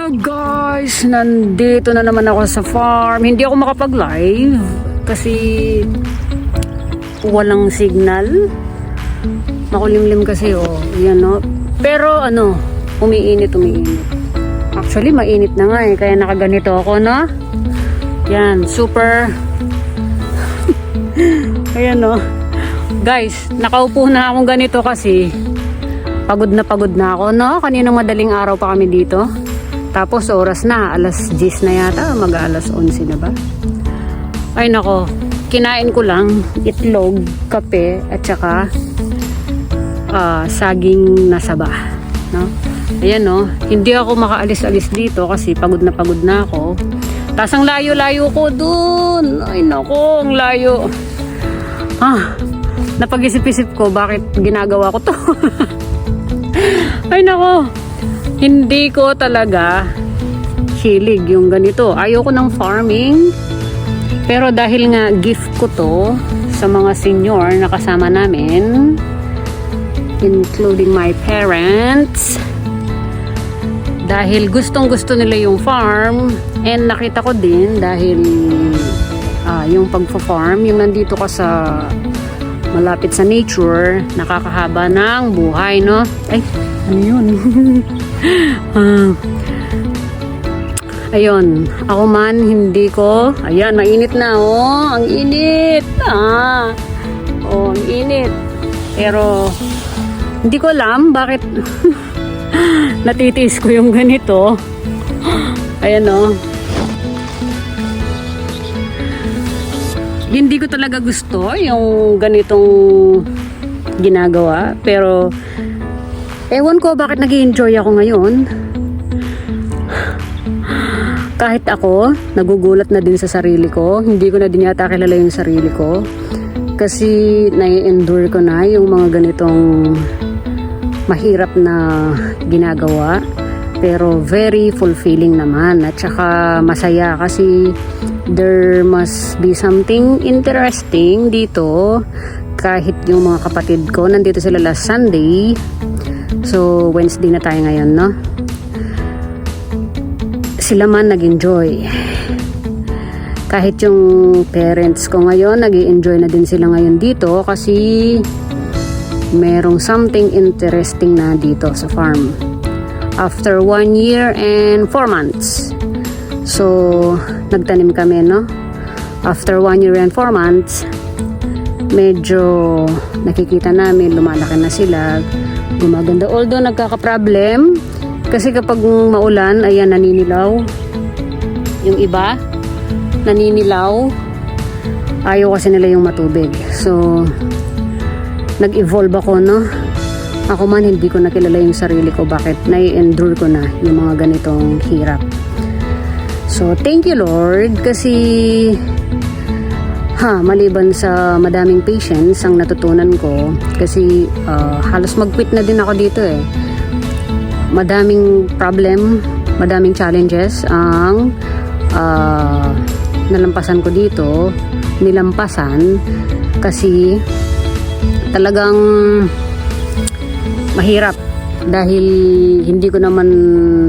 Hello guys! Nandito na naman ako sa farm. Hindi ako makapag-live kasi walang signal. Makulimlim kasi yan Pero umiinit. Actually mainit na nga kaya nakaganito ako Yan, super. Ayan Guys, nakaupo na akong ganito kasi pagod na ako Kaninang madaling araw pa kami dito. Tapos oras na, alas 10 na yata, mag-alas 11 na ba? Ay nako, kinain ko lang itlog, kape at saka saging na saba, Ayan hindi ako makaalis-alis dito kasi pagod na ako. Tapos ang layo-layo ko dun. Ay nako, ang layo. Napag-isip-isip ko bakit ginagawa ko to. Ay nako, hindi ko talaga hilig yung ganito. Ayoko ng farming. Pero dahil nga gift ko to sa mga senior na kasama namin, including my parents, dahil gustong gusto nila yung farm, and nakita ko din dahil yung pagpa-farm, yung nandito ka sa malapit sa nature, nakakahaba ng buhay, Ay, ano yun? Ayun, ako man, hindi ko, ayan, mainit na, ang init, ang init. Pero, hindi ko alam bakit natitiis ko yung ganito. Ayan, Hindi ko talaga gusto yung ganitong ginagawa. Pero, ewan ko bakit nag-i-enjoy ako ngayon. Kahit ako, nagugulat na din sa sarili ko. Hindi ko na din yata kilala yung sarili ko. Kasi, nai-endure ko na yung mga ganitong mahirap na ginagawa. Pero, very fulfilling naman. At saka, masaya kasi there must be something interesting dito. Kahit yung mga kapatid ko nandito sila last Sunday, so Wednesday na tayo ngayon, sila man nag-enjoy. Kahit yung parents ko ngayon nag-enjoy na din sila ngayon dito kasi merong something interesting na dito sa farm after 1 year and 4 months. So, nagtanim kami, After 1 year and 4 months, medyo nakikita namin, lumalaki na sila, gumaganda. Although, nagkaka-problem, kasi kapag maulan, ayan, naninilaw. Yung iba, naninilaw. Ayaw kasi nila yung matubig. So, nag-evolve ako, Ako man, hindi ko nakilala yung sarili ko. Bakit? Nai-endure ko na yung mga ganitong hirap. So, thank you Lord kasi maliban sa madaming patience ang natutunan ko kasi halos mag-quit na din ako dito Madaming problem, madaming challenges ang nalampasan ko dito, nilampasan kasi talagang mahirap dahil hindi ko naman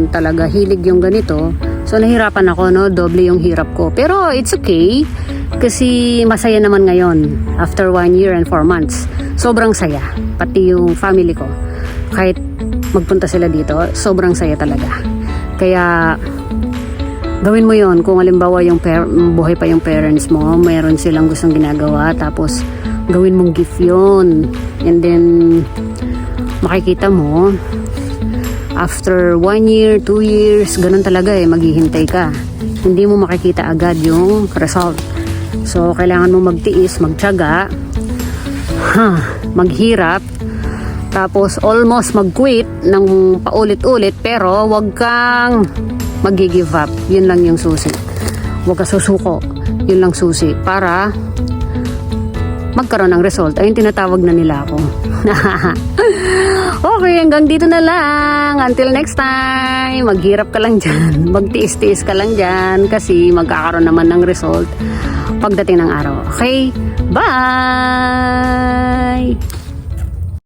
talaga hilig yung ganito. So, nahirapan ako, doble yung hirap ko. Pero, it's okay. Kasi, masaya naman ngayon. After 1 year and 4 months. Sobrang saya. Pati yung family ko. Kahit magpunta sila dito, sobrang saya talaga. Kaya, gawin mo yon kung halimbawa yung buhay pa yung parents mo, mayroon silang gustong ginagawa, tapos, gawin mong gift yun. And then, makikita mo, after 1 year, 2 years, ganun talaga maghihintay ka. Hindi mo makikita agad yung result. So, kailangan mo magtiis, magtiyaga, maghirap, tapos almost mag-quit ng paulit-ulit, pero wag kang mag-give up. Yun lang yung susi. Wag ka susuko. Yun lang susi. Para magkaroon ng result. Ayun, tinatawag na nila ako. Okay, hanggang dito na lang. Until next time, maghirap ka lang dyan. Magtiis-tiis ka lang dyan kasi magkakaroon naman ng result pagdating ng araw. Okay? Bye!